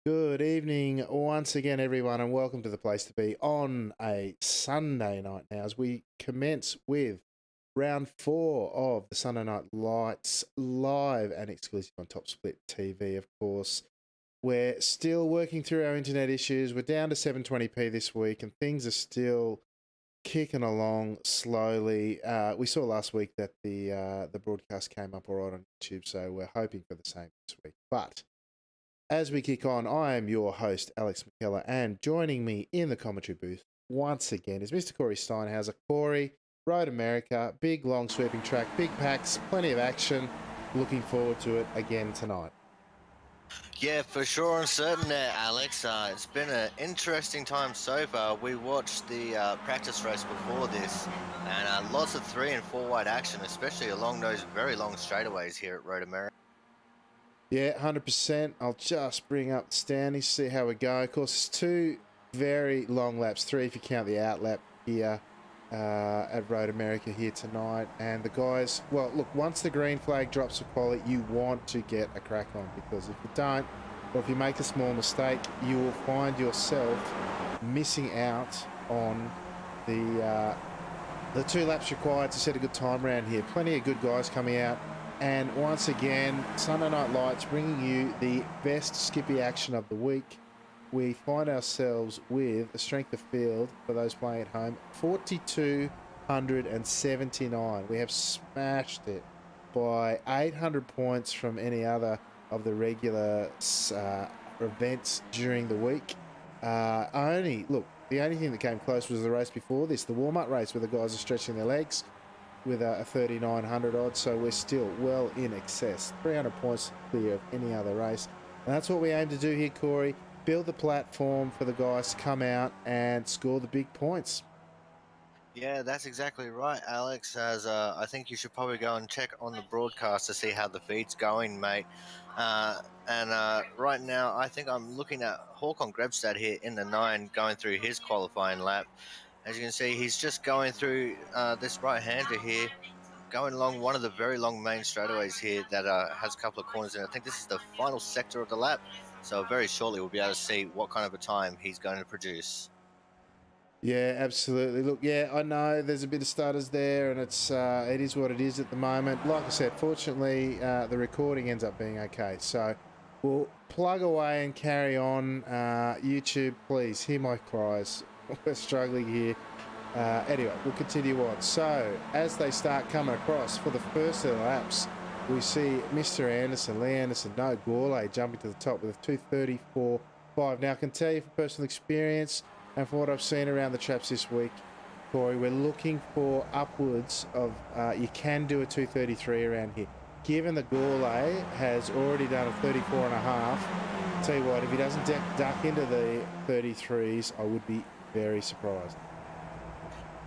Good evening once again, everyone, and welcome to the place to be on a Sunday night now as we commence with round 4 of the Sunday Night Lights live and exclusive on Top Split TV, of course. We're still working through our internet issues. We're down to 720p this week and things are still kicking along slowly. We saw last week that the broadcast came up all right on YouTube, so we're hoping for the same this week. But as we kick on, I am your host, Alex McKellar, and joining me in the commentary booth once again is Mr. Corey Steinhauser. Corey, Road America, big, long, sweeping track, big packs, plenty of action. Looking forward to it again tonight. Yeah, for sure and certain there, Alex. It's been an interesting time so far. We watched the practice race before this, and lots of 3 and 4 wide action, especially along those very long straightaways here at Road America. Yeah, 100%. I'll just bring up the standings, see how we go. Of course, it's 2 very long laps, 3 if you count the out lap here at Road America here tonight. And the guys, well, look, once the green flag drops for quality, you want to get a crack on, because if you don't, or if you make a small mistake, you will find yourself missing out on the 2 laps required to set a good time around here. Plenty of good guys coming out. And once again, Sunday Night Lights bringing you the best Skippy action of the week. We find ourselves with a strength of field, for those playing at home, 4,279. We have smashed it by 800 points from any other of the regular events during the week. The only thing that came close was the race before this, the warm-up race, where the guys are stretching their legs with a 3,900 odd, so we're still well in excess, 300 points clear of any other race. And that's what we aim to do here, Corey. Build the platform for the guys to come out and score the big points. Yeah, that's exactly right, Alex. As I think you should probably go and check on the broadcast to see how the feed's going, mate. Right now, I think I'm looking at Håkon Grebstad here in the 9, going through his qualifying lap. As you can see, he's just going through this right-hander here, going along one of the very long main straightaways here that has a couple of corners in it. I think this is the final sector of the lap, so very shortly we'll be able to see what kind of a time he's going to produce. Yeah, absolutely. Look, yeah, I know there's a bit of stutters there, and it is what it is at the moment. Like I said, fortunately, the recording ends up being okay. So we'll plug away and carry on. YouTube, please hear my cries. We're struggling here. Anyway, we'll continue on. So as they start coming across for the first of the laps, we see Mr. Anderson, Lee Anderson, no Gourlay, jumping to the top with a 2:34.5. Now, I can tell you from personal experience and from what I've seen around the traps this week, Corey, we're looking for upwards of, you can do a 2:33 around here. Given that Gourlay has already done a 34.5, tell you what, if he doesn't duck into the 33s, I would be very surprised.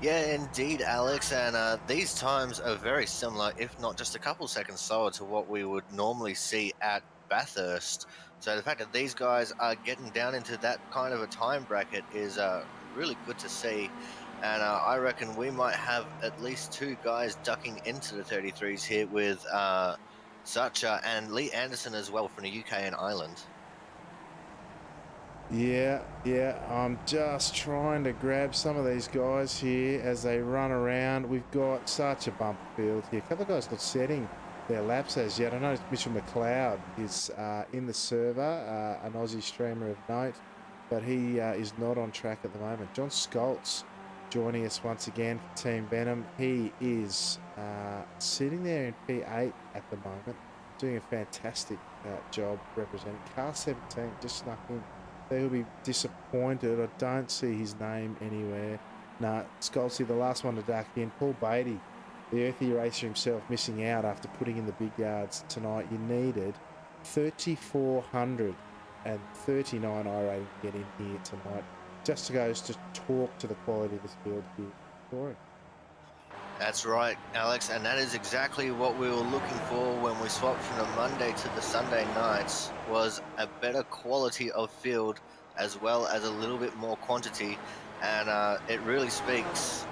Yeah, indeed, Alex, and these times are very similar, if not just a couple seconds slower to what we would normally see at Bathurst. So the fact that these guys are getting down into that kind of a time bracket is really good to see. And I reckon we might have at least 2 guys ducking into the 33s here with Sucha and Lee Anderson as well from the UK and Ireland. Yeah, I'm just trying to grab some of these guys here as they run around. We've got such a bumper field here. A couple of guys not setting their laps as yet. I know Mitchell McLeod is in the server, an Aussie streamer of note, but he is not on track at the moment. John Scholtz joining us once again for Team Venom. He is sitting there in P8 at the moment, doing a fantastic job representing. Car 17 just snuck in. They'll be disappointed. I don't see his name anywhere. Nah, Scholzy, the last one to duck in. Paul Beatty, the earthy racer himself, missing out after putting in the big yards tonight. You needed 3,439 I rating to get in here tonight. Just goes to talk to the quality of this field here. Corey. That's right, Alex, and that is exactly what we were looking for when we swapped from the Monday to the Sunday nights, was a better quality of field as well as a little bit more quantity, and it really speaks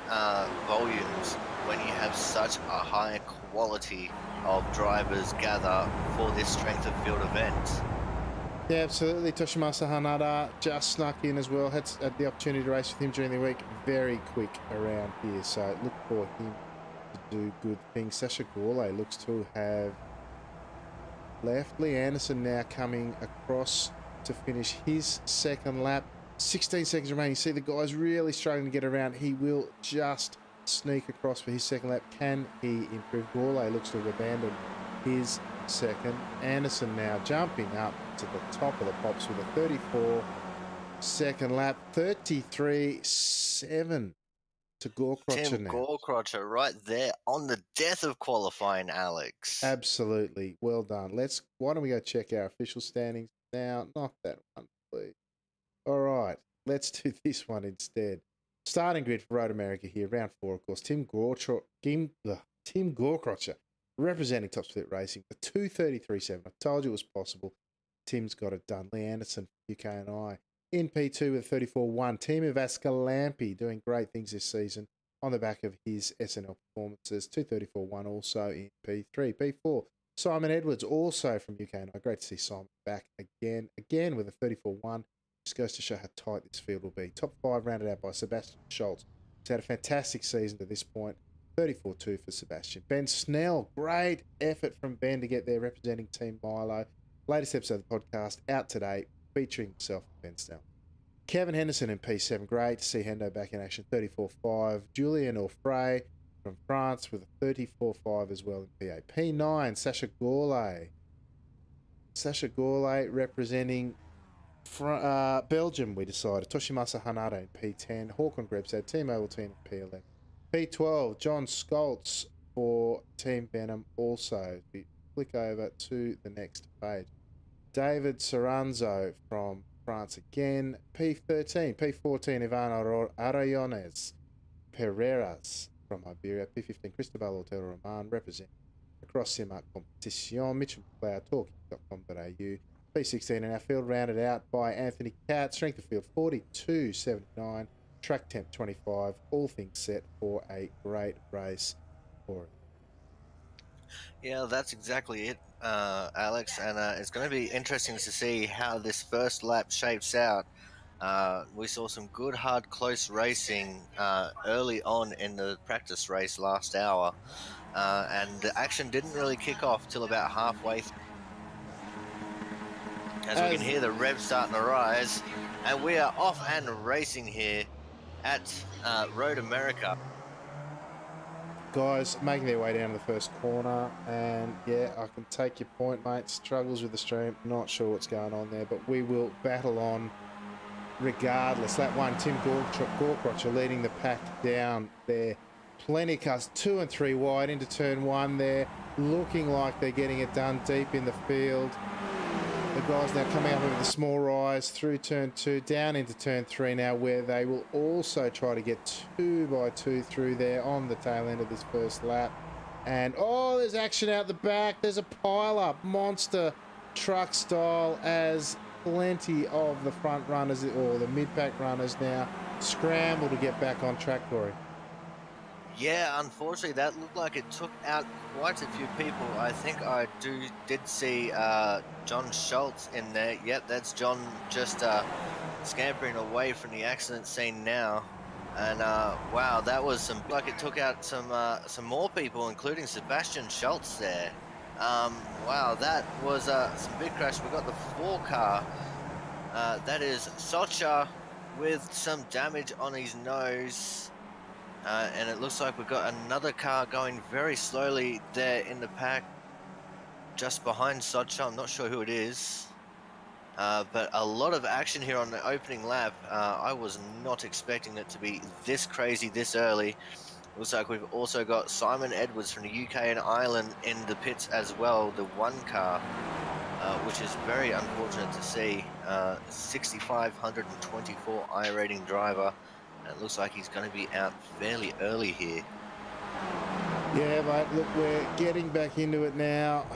volumes when you have such a high quality of drivers gather for this strength of field event. Yeah, absolutely. Toshimasa Hanada just snuck in as well. Had the opportunity to race with him during the week. Very quick around here, so look for him to do good things. Sasha Gourlay looks to have left. Lee Anderson now coming across to finish his second lap. 16 seconds remaining. See the guy's really struggling to get around. He will just sneak across for his second lap. Can he improve? Gourlay looks to have abandoned his second. Anderson now jumping up to the top of the pops with a 34 second lap. 33.7 to Gorkrotcher Tim now. Gorkrotcher right there on the death of qualifying, Alex. Absolutely. Well done. Why don't we go check our official standings now? Not that one, please. All right. Let's do this one instead. Starting grid for Road America here, round 4, of course. Tim Gorkrotcher representing Top Split Racing, the 2:33.7. I told you it was possible. Tim's got it done. Lee Anderson, UK and I. In P2 with 34.1. Timo Vascalampi doing great things this season on the back of his SNL performances. 2:34.1 also in P3. P4, Simon Edwards, also from UK and I. Great to see Simon back again with a 34.1. Just goes to show how tight this field will be. Top 5 rounded out by Sebastian Schultz. He's had a fantastic season to this point. 34.2 for Sebastian. Ben Snell, great effort from Ben to get there representing Team Milo. Latest episode of the podcast out today featuring himself and Ben Snell. Kevin Henderson in P7, great to see Hendo back in action, 34.5. Julien Orfray from France with a 34.5 as well in P8. P9, Sasha Gourlay. Sasha Gourlay representing Belgium, we decided. Toshimasa Hanada in P10. Håkon Grebstad, Team Ovaltine in P11. P12, John Scholz for Team Venom also. We flick over to the next page. David Saranzo from France again. P13, P14, Ivan Arayones Pereiras from Iberia. P15, Cristobal Otero Roman representing across Simac Competition. Mitchell McLeod, talking.com.au. P16 in our field rounded out by Anthony Catt. Strength of field 42.79. Track temp 25. All things set for a great race for it. Yeah, that's exactly it, Alex. And it's going to be interesting to see how this first lap shapes out. We saw some good, hard, close racing early on in the practice race last hour. And the action didn't really kick off till about halfway through. As we can hear the revs starting to rise. And we are off and racing here at Road America. Guys making their way down to the first corner, and yeah, I can take your point, mate. Struggles with the stream, not sure what's going on there, but we will battle on regardless. Lap 1, Tim Gorkrotcher leading the pack down there. Plenty of cars, 2 and 3 wide into turn 1 there, looking like they're getting it done deep in the field. The guys now coming up with a small rise through turn 2, down into turn 3 now, where they will also try to get 2 by 2 through there on the tail end of this first lap. And oh, there's action out the back. There's a pile-up, monster truck style, as plenty of the front runners or the mid-pack runners now scramble to get back on track, Corey. Yeah, unfortunately, that looked like it took out quite a few people. I think I did see John Schultz in there. Yep, that's John just scampering away from the accident scene now. And wow, that was like it took out some more people, including Sebastian Schultz there. Wow, that was some big crash. We got the 4 car. That is Socha with some damage on his nose. And it looks like we've got another car going very slowly there in the pack, just behind Socha. I'm not sure who it is. But a lot of action here on the opening lap. I was not expecting it to be this crazy this early. Looks like we've also got Simon Edwards from the UK and Ireland in the pits as well, the 1 car, which is very unfortunate to see. 6,524 I rating driver. And it looks like he's going to be out fairly early here. Yeah, mate, look, we're getting back into it now.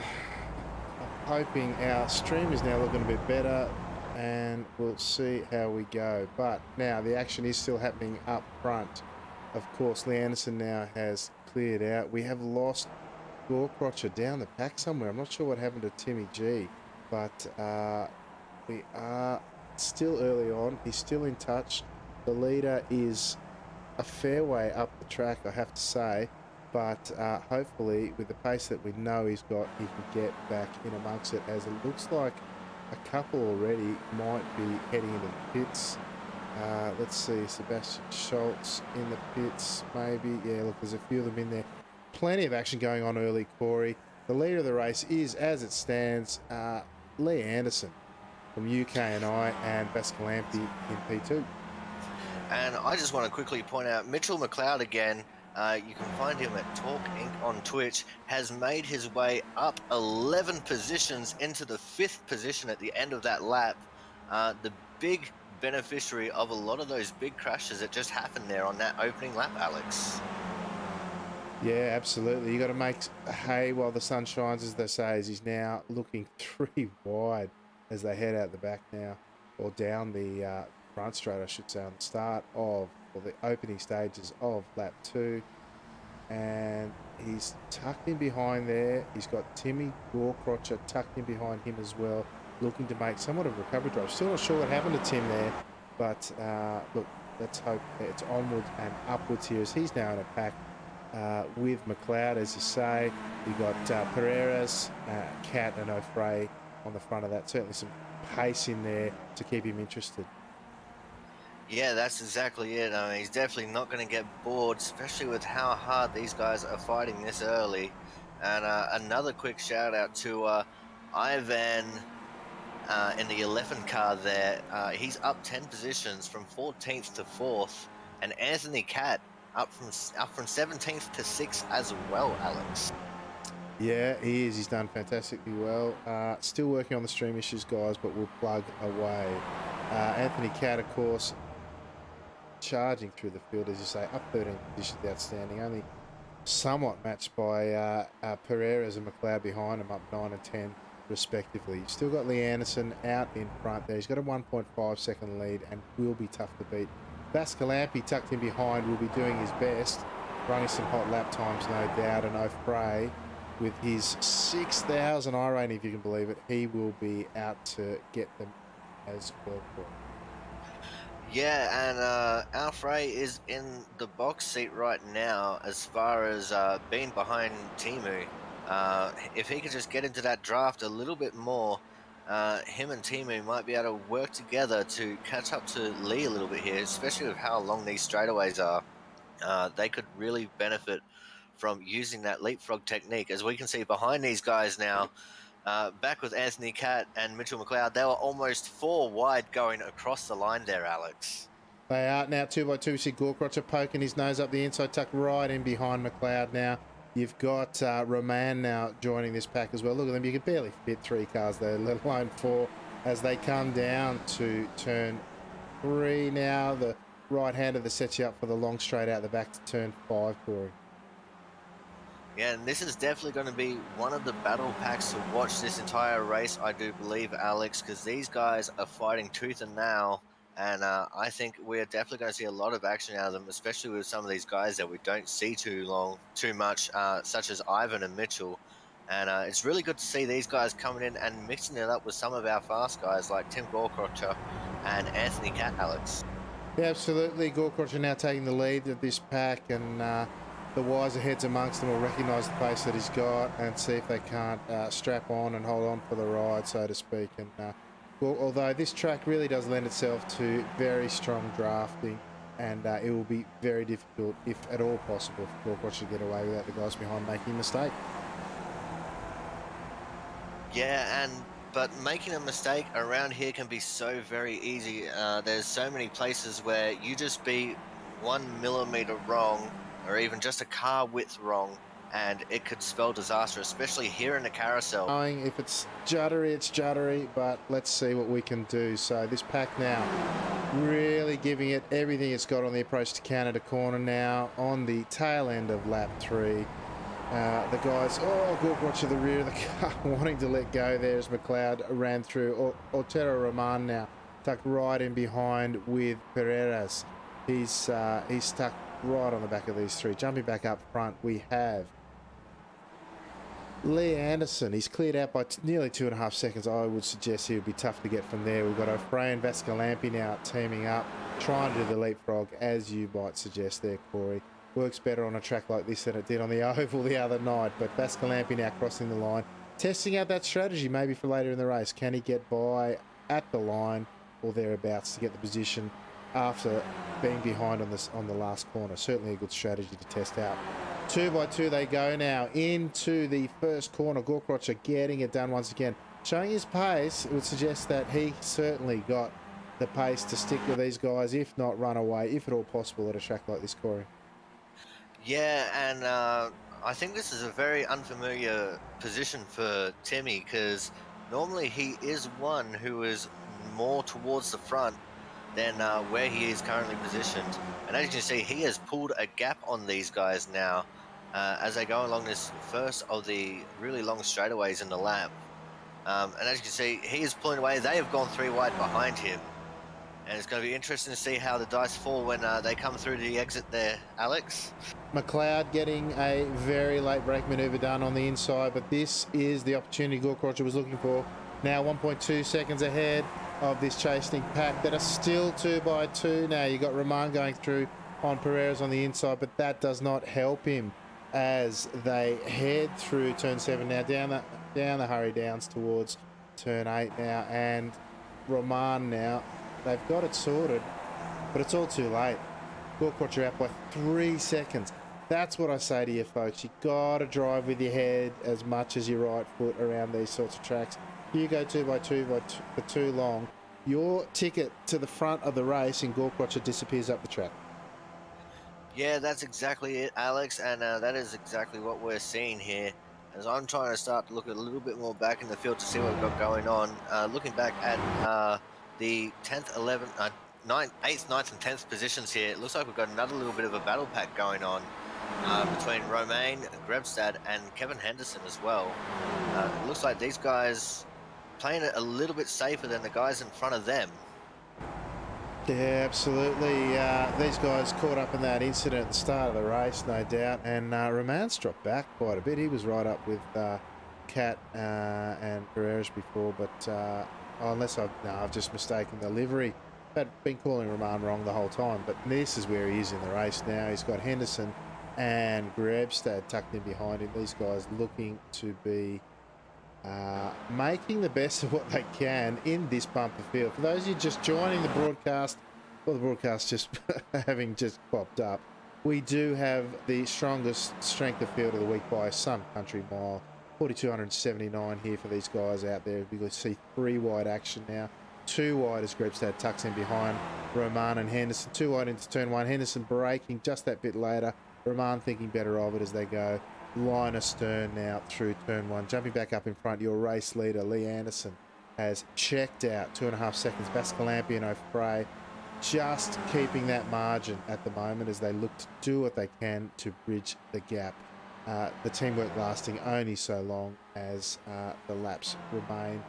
I'm hoping our stream is now looking a bit better, and we'll see how we go. But now the action is still happening up front. Of course, Lee Anderson now has cleared out. We have lost Gorkrotcher down the pack somewhere. I'm not sure what happened to Timmy G, but We are still early on. He's still in touch. The leader is a fair way up the track, I have to say. But hopefully, with the pace that we know he's got, he can get back in amongst it, as it looks like a couple already might be heading into the pits. Let's see, Sebastian Schultz in the pits, maybe. Yeah, look, there's a few of them in there. Plenty of action going on early, Corey. The leader of the race is, as it stands, Lee Anderson from UKNI and Vascalampi in P2. And I just want to quickly point out Mitchell McLeod again. You can find him at Talk Inc. on Twitch, has made his way up 11 positions into the 5th position at the end of that lap. The big beneficiary of a lot of those big crashes that just happened there on that opening lap, Alex. Yeah, absolutely. You got to make hay while the sun shines, as they say, as he's now looking 3 wide as they head out the back now, or down the front straight, I should say, on the start of, or the opening stages of lap 2. And he's tucked in behind there. He's got Timmy Gorcrotcher tucked in behind him as well, looking to make somewhat of a recovery drive. Still not sure what happened to Tim there, but look, let's hope it's onwards and upwards here, as he's now in a pack with McLeod, as you say. You've got Pereiras, Cat and O'Fray on the front of that. Certainly some pace in there to keep him interested. Yeah, that's exactly it. I mean, he's definitely not going to get bored, especially with how hard these guys are fighting this early. And another quick shout out to Ivan in the 11 car there. He's up 10 positions from 14th to 4th, and Anthony Catt up from 17th to 6th as well, Alex. Yeah, he is. He's done fantastically well. Still working on the stream issues, guys, but we'll plug away. Anthony Catt, of course, charging through the field, as you say, up 13 positions, outstanding. Only somewhat matched by Pereiras and McLeod behind him, up 9 and 10 respectively. You've still got Lee Anderson out in front there. He's got a 1.5 second lead and will be tough to beat. Vascalampi tucked in behind will be doing his best, running some hot lap times, no doubt, and O'Fray with his 6,000 I rating, if you can believe it, he will be out to get them as well. Yeah, and Alfred is in the box seat right now as far as being behind Timu. If he could just get into that draft a little bit more, him and Timu might be able to work together to catch up to Lee a little bit here, especially with how long these straightaways are. They could really benefit from using that leapfrog technique. As we can see behind these guys now, back with Anthony Catt and Mitchell McLeod, they were almost 4 wide going across the line there, Alex. They are now 2 by 2. We see Gorcrotcher poking his nose up the inside, tucked right in behind McLeod now. You've got Roman now joining this pack as well. Look at them. You can barely fit 3 cars there, let alone 4, as they come down to turn 3 now. The right-hander that sets you up for the long straight out the back to turn 5, Corey. Yeah, and this is definitely going to be one of the battle packs to watch this entire race, I do believe, Alex, because these guys are fighting tooth and nail, and I think we're definitely going to see a lot of action out of them, especially with some of these guys that we don't see too much, such as Ivan and Mitchell. And it's really good to see these guys coming in and mixing it up with some of our fast guys like Tim Gorcrotcher and Anthony Catt, Alex. Yeah, absolutely. Gorcrotcher now taking the lead of this pack, and the wiser heads amongst them will recognise the pace that he's got and see if they can't strap on and hold on for the ride, so to speak. And well, although this track really does lend itself to very strong drafting, and it will be very difficult, if at all possible, for Gorcrotcher to get away without the guys behind making a mistake. Yeah, but making a mistake around here can be so very easy. There's so many places where you just be 1 millimeter wrong, or even just a car width wrong, and it could spell disaster, especially here in the carousel. If it's juddery, it's juddery, but let's see what we can do. So this pack now really giving it everything it's got on the approach to Canada Corner now, on the tail end of lap 3. The guys, Gorcrotcher to the rear of the car, wanting to let go there as McLeod ran through. Otero Roman now tucked right in behind with Pereiras. He's stuck right on the back of these 3. Jumping back up front, we have Lee Anderson, he's cleared out by nearly 2.5 seconds. I would suggest he would be tough to get from there. We've got O'Fray and Vascalampi now teaming up, trying to do the leapfrog, as you might suggest there, Corey. Works better on a track like this than it did on the oval the other night, but Vascalampi now crossing the line, testing out that strategy maybe for later in the race. Can he get by at the line or thereabouts to get the position after being behind on the last corner? Certainly a good strategy to test out. 2 by 2 they go now into the first corner. Gorkrocher getting it done once again. Showing his pace, it would suggest that he certainly got the pace to stick with these guys, if not run away, if at all possible, at a track like this, Corey. Yeah, and I think this is a very unfamiliar position for Timmy, because normally he is one who is more towards the front than where he is currently positioned. And as you can see, he has pulled a gap on these guys now as they go along this first of the really long straightaways in the lap. And as you can see, he is pulling away. They have gone 3 wide behind him. And it's going to be interesting to see how the dice fall when they come through the exit there, Alex. McLeod getting a very late brake manoeuvre done on the inside, but this is the opportunity Gorkrocher was looking for. Now 1.2 seconds ahead of this chasing pack that are still 2 by 2. Now you got Roman going through on Pereira's on the inside, but that does not help him as they head through turn 7 now, down the hurry downs towards turn 8 now, and Roman now, they've got it sorted, but it's all too late. Gorkrocher out by 3 seconds. That's what I say to you folks. You got to drive with your head as much as your right foot around these sorts of tracks. You go 2 by 2 for too long, your ticket to the front of the race in Gorkrocher disappears up the track. Yeah, that's exactly it, Alex, and that is exactly what we're seeing here. As I'm trying to start to look a little bit more back in the field to see what we've got going on. Looking back at the 10th, 11th, 9th, 8th, 9th, and 10th positions here, it looks like we've got another little bit of a battle pack going on between Romain, Grebstad, and Kevin Henderson as well. It looks like these guys playing it a little bit safer than the guys in front of them. Yeah, absolutely. These guys caught up in that incident at the start of the race, no doubt. And Roman's dropped back quite a bit. He was right up with Cat and Pereira's before, but unless I've just mistaken the livery. I've been calling Roman wrong the whole time, but this is where he is in the race now. He's got Henderson and Grebstad tucked in behind him. These guys looking to be making the best of what they can in this bumper field. For those of you just joining the broadcast, or the broadcast just having just popped up, we do have the strongest strength of field of the week by some country mile. 4,279 here for these guys out there. You can see 3 wide action now. 2 wide as Grebstad tucks in behind Roman and Henderson. 2 wide into turn 1. Henderson braking just that bit later. Roman thinking better of it as they go. Line astern now through turn 1. Jumping back up in front, your race leader, Lee Anderson, has checked out 2.5 seconds. Vascalampi and O'Fray just keeping that margin at the moment as they look to do what they can to bridge the gap. The teamwork lasting only so long as the laps remain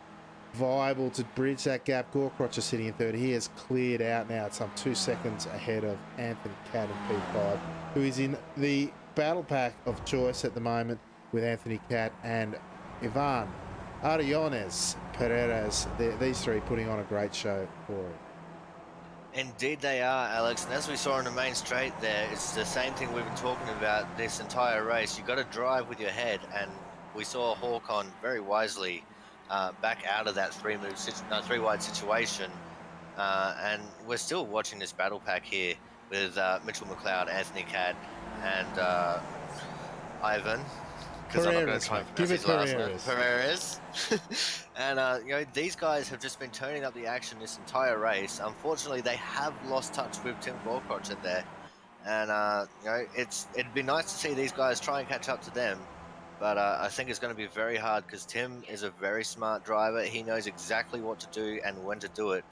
viable to bridge that gap. Gorkrocher sitting in third. He has cleared out now at some 2 seconds ahead of Anthony Cat in P5, who is in the battle pack of choice at the moment with Anthony Cat and Ivan Ariones Perez. These 3 putting on a great show for it. Indeed they are, Alex, and as we saw in the main straight there, it's the same thing we've been talking about this entire race. You've got to drive with your head, and we saw Hawkon very wisely back out of that 3 wide situation, and we're still watching this battle pack here with Mitchell McLeod, Anthony Cat, and Ivan, because I'm not going to try and pronounce his last name. Perez. And these guys have just been turning up the action this entire race. Unfortunately, they have lost touch with Tim Gorkrocher there, and it'd be nice to see these guys try and catch up to them. But I think it's going to be very hard because Tim is a very smart driver. He knows exactly what to do and when to do it.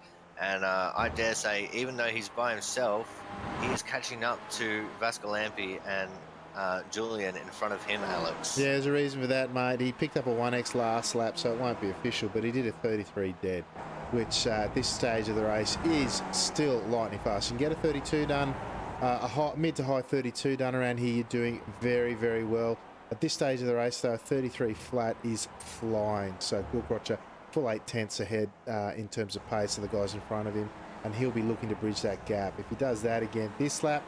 And I dare say, even though he's by himself, he is catching up to Vascalampi and Julian in front of him, Alex. Yeah, there's a reason for that, mate. He picked up a 1x last lap, so it won't be official, but he did a 33 dead, which at this stage of the race is still lightning fast. You can get a 32 done, mid to high 32 done around here. You're doing very, very well. At this stage of the race, though, 33 flat is flying. So Gulcrocher full 8/10 ahead in terms of pace of the guys in front of him, and he'll be looking to bridge that gap. If he does that again this lap,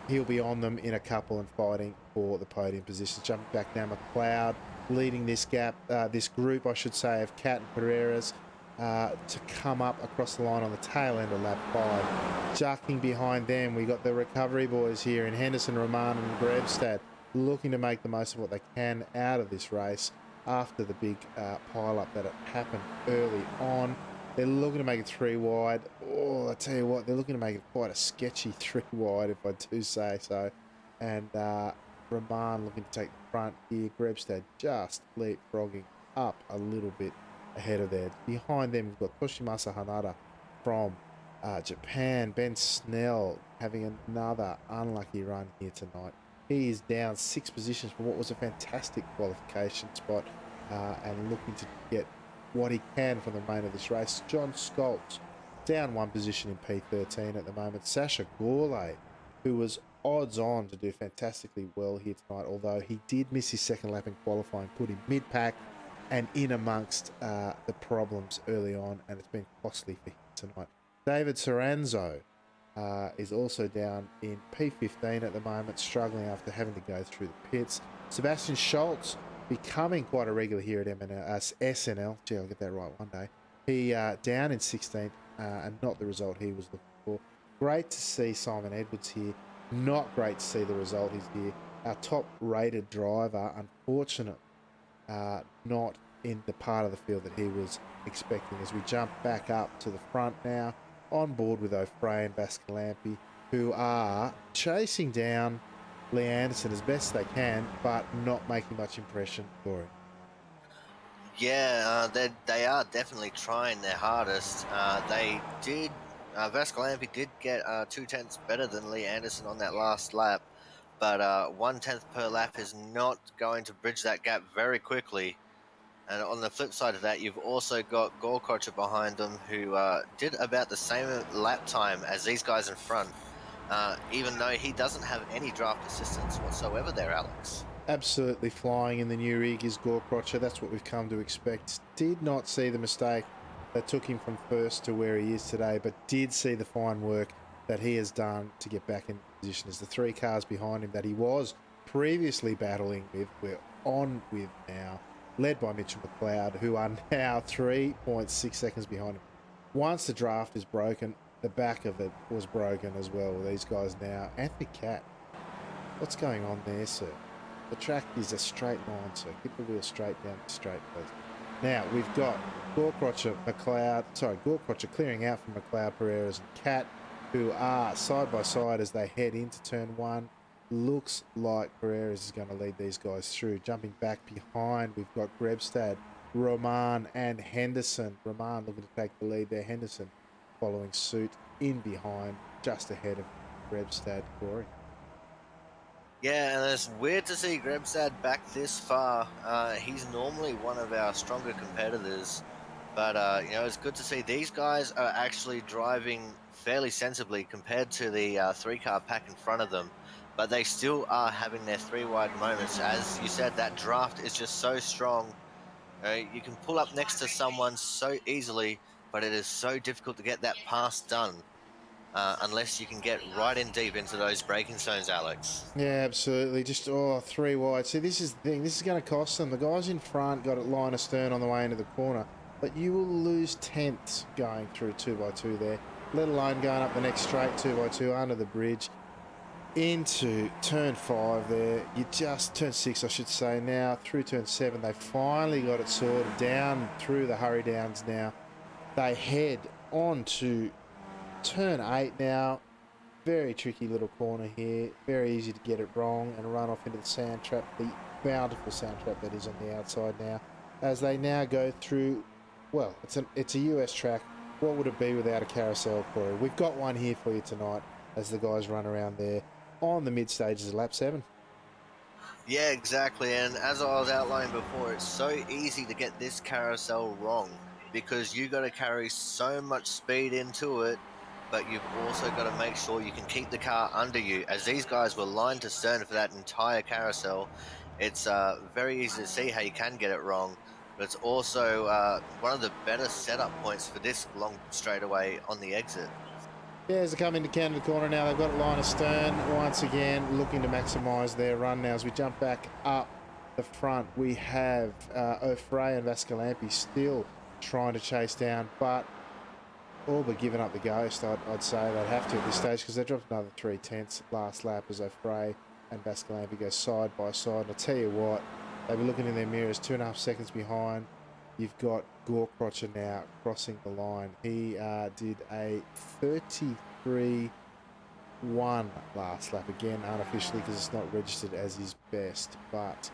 he'll be on them in a couple and fighting for the podium positions. Jumping back now, McLeod leading this gap, this group, I should say, of Cat and Pereiras to come up across the line on the tail end of lap 5. Jucking behind them, we got the recovery boys here in Henderson, Roman and Grebstad, looking to make the most of what they can out of this race after the big pile-up that happened early on. They're looking to make it 3 wide. Oh, I tell you what, they're looking to make it quite a sketchy 3 wide, if I do say so. And Roman looking to take the front here. Grebstad just leapfrogging up a little bit ahead of there. Behind them, we've got Toshimasa Hanada from Japan. Ben Snell having another unlucky run here tonight. He is down 6 positions from what was a fantastic qualification spot and looking to get what he can from the main of this race. John Scholz down 1 position in P13 at the moment. Sasha Gourlay, who was odds on to do fantastically well here tonight, although he did miss his second lap in qualifying, put him mid-pack and in amongst the problems early on, and it's been costly for him tonight. David Soranzo is also down in P15 at the moment, struggling after having to go through the pits. Sebastian Schultz becoming quite a regular here at SNL. Gee, I'll get that right one day. He down in 16th and not the result he was looking for. Great to see Simon Edwards here. Not great to see the result he's here. Our top rated driver, unfortunately, not in the part of the field that he was expecting. As we jump back up to the front now, on board with O'Fray and Bascalampi, who are chasing down Lee Anderson as best they can, but not making much impression for him. Yeah, they are definitely trying their hardest. Vascalampi did get 2/10 better than Lee Anderson on that last lap, but 1/10 per lap is not going to bridge that gap very quickly. And on the flip side of that, you've also got Gulcrocher behind them, who did about the same lap time as these guys in front, even though he doesn't have any draft assistance whatsoever there, Alex. Absolutely flying in the new rig is Gulcrocher. That's what we've come to expect. Did not see the mistake that took him from first to where he is today, but did see the fine work that he has done to get back in position as the 3 cars behind him that he was previously battling with, we're on with now, led by Mitchell McLeod, who are now 3.6 seconds behind him. Once the draft is broken, the back of it was broken as well. These guys now. Anthony Catt, what's going on there, sir? The track is a straight line, so keep the wheel straight down the straight, please. Now, we've got Gulcrocher clearing out from McLeod, Pereiras and Cat, who are side by side as they head into turn 1. Looks like Pereiras is going to lead these guys through. Jumping back behind, we've got Grebstad, Roman and Henderson. Roman looking to take the lead there. Henderson following suit in behind, just ahead of Grebstad, Corey. Yeah, and it's weird to see Grebstad back this far. He's normally one of our stronger competitors, but it's good to see these guys are actually driving fairly sensibly compared to the 3-car pack in front of them. But they still are having their 3 wide moments. As you said, that draft is just so strong. You can pull up next to someone so easily, but it is so difficult to get that pass done. Unless you can get right in deep into those braking zones, Alex. Yeah, absolutely. Just 3 wide. See, this is the thing. This is going to cost them. The guys in front got it line astern on the way into the corner, but you will lose tenths going through 2x2 there, let alone going up the next straight 2x2 under the bridge into turn 5 there. You just turn 6, I should say. Now through turn 7, they finally got it sorted down through the hurry downs. Now they head on to turn 8 now. Very tricky little corner here. Very easy to get it wrong and run off into the sand trap, the bountiful sand trap that is on the outside now. As they now go through, well, it's a US track. What would it be without a carousel, Corey? We've got one here for you tonight as the guys run around there on the mid stages of lap 7. Yeah, exactly. And as I was outlining before, it's so easy to get this carousel wrong because you got to carry so much speed into it, but you've also got to make sure you can keep the car under you, as these guys were lined to stern for that entire carousel. It's very easy to see how you can get it wrong, but it's also one of the better setup points for this long straightaway on the exit. Yeah, as they come into Canada corner now, they've got it line astern once again, looking to maximise their run now. As we jump back up the front, we have O'Fray and Vascalampi still trying to chase down, but all but giving up the ghost. I'd say they'd have to at this stage because they dropped another 3/10 last lap as O'Fray and Vascalampi go side by side. And I'll tell you what, they'll be looking in their mirrors 2.5 seconds behind. You've got Gorkrotcher now crossing the line. He did a 33.1 last lap, again unofficially because it's not registered as his best. But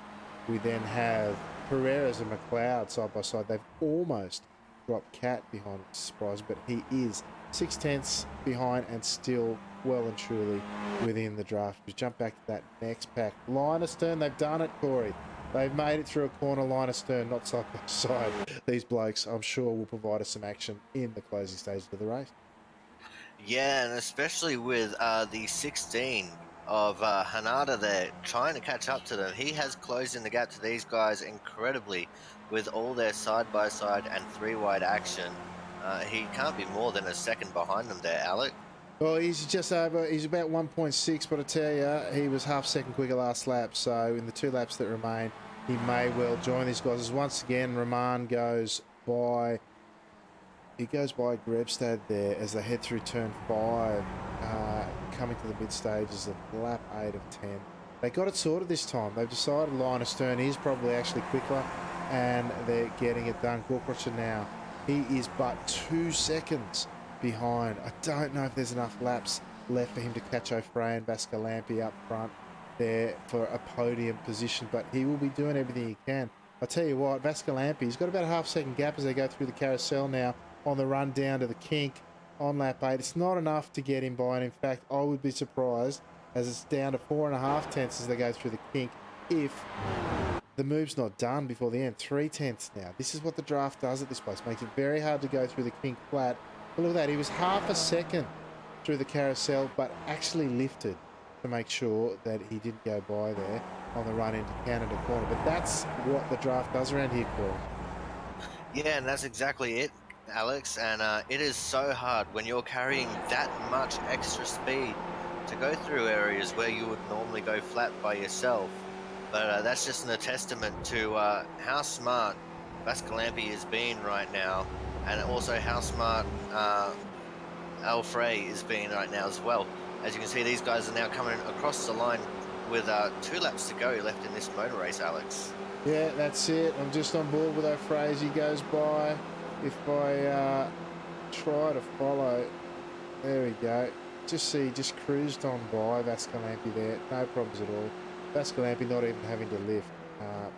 we then have Pereira's and McLeod side by side. They've almost dropped Cat behind, which is surprising, but he is 6/10 behind and still well and truly within the draft. We jump back to that next pack. Line astern, they've done it, Corey. They've made it through a corner, line astern, not side by side. These blokes, I'm sure, will provide us some action in the closing stages of the race. Yeah, and especially with the 16 of Hanada there trying to catch up to them. He has closed in the gap to these guys incredibly with all their side-by-side and three-wide action. He can't be more than a second behind them there, Alec. Well, he's just over, he's about 1.6, but I tell you, he was half second quicker last lap, so in the 2 laps that remain, he may well join these guys. As once again, Rahman goes by, he goes by Grebstad there as they head through turn 5, coming to the mid stages of lap 8 of 10. They got it sorted this time. They've decided line astern is probably actually quicker, and they're getting it done. Gorkrotcher now, he is but 2 seconds behind. I don't know if there's enough laps left for him to catch O'Fray and Vascalampi up front there for a podium position, but he will be doing everything he can. I'll tell you what, Vascalampi's got about a half-second gap as they go through the carousel now on the run down to the kink on lap 8. It's not enough to get him by, and in fact, I would be surprised as it's down to 4.5 tenths as they go through the kink if the move's not done before the end. 3 tenths now. This is what the draft does at this place. Makes it very hard to go through the kink flat. But look at that. He was half a second through the carousel, but actually lifted to make sure that he didn't go by there on the run into Canada corner. But that's what the draft does around here, Corey. Yeah, and that's exactly it, Alex. And it is so hard when you're carrying that much extra speed to go through areas where you would normally go flat by yourself. But that's just a testament to how smart Vascalampi is being right now, and also how smart Alfrey is being right now as well. As you can see, these guys are now coming across the line with 2 laps to go left in this motor race, Alex. Yeah, that's it. I'm just on board with O'Fray as he goes by. If I try to follow, there we go. Just cruised on by Vascalampi there. No problems at all. Vascalampi not even having to lift.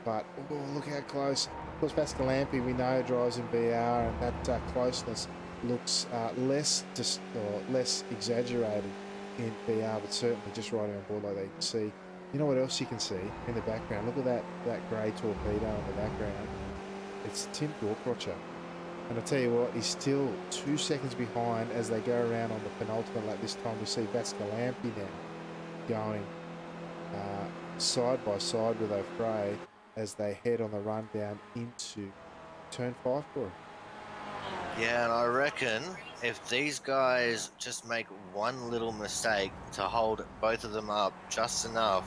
But oh, look how close. Of course, Vascalampi, we know, drives in VR, and that closeness looks less exaggerated in VR, but certainly just riding on board like that, you can see. You know what else you can see in the background? Look at that grey torpedo in the background. It's Tim Gorkrotcher. And I tell you what, he's still 2 seconds behind as they go around on the penultimate lap. This time we see Vascalampi now going side by side with O'Fray as they head on the run down into turn 5 for him. Yeah, and I reckon if these guys just make one little mistake to hold both of them up just enough,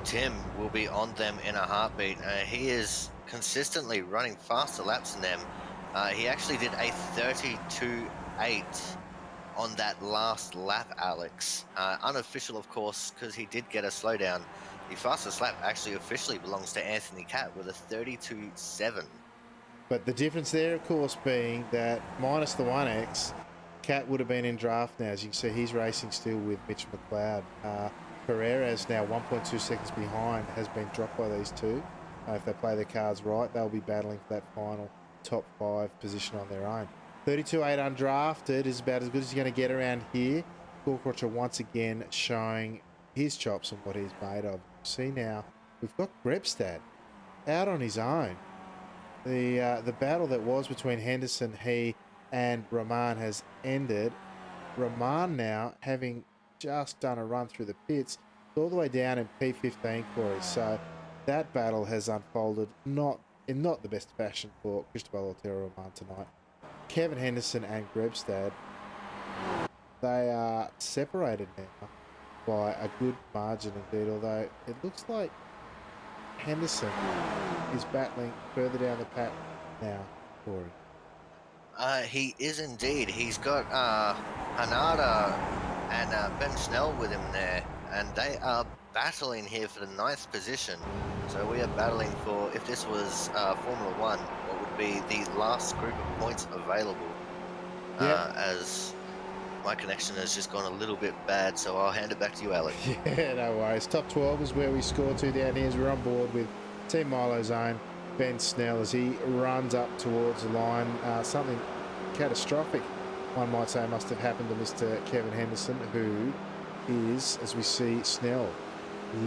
Tim will be on them in a heartbeat. He is consistently running faster laps than them. He actually did a 32.8 on that last lap, Alex. Unofficial, of course, because he did get a slowdown. The fastest lap actually officially belongs to Anthony Catt with a 32.7. But the difference there, of course, being that minus the 1X, Cat would have been in draft now. As you can see, he's racing still with Mitch McLeod. Pereira's now 1.2 seconds behind, has been dropped by these two. If they play their cards right, they'll be battling for that final top 5 position on their own. 32.8 undrafted is about as good as you're going to get around here. Gorkrotcher once again showing his chops and what he's made of. See now, we've got Grebstad out on his own. The battle that was between Henderson, he, and Rahman has ended. Rahman now, having just done a run through the pits, all the way down in P15, Corey. So that battle has unfolded not the best fashion for Cristobal Otero Roman tonight. Kevin Henderson and Grebstad, they are separated now by a good margin indeed, although it looks like Henderson is battling further down the pack now, Corey. He is indeed. He's got Hanada and Ben Schnell with him there, and they are battling here for the ninth position. So we are battling for, if this was Formula One, what would be the last group of points available. Yep. As my connection has just gone a little bit bad, so I'll hand it back to you, Alex. Yeah, no worries. Top 12 is where we score to down here as we're on board with Team Milo's own Ben Snell as he runs up towards the line. Something catastrophic, one might say, must have happened to Mr. Kevin Henderson, who is, as we see, Snell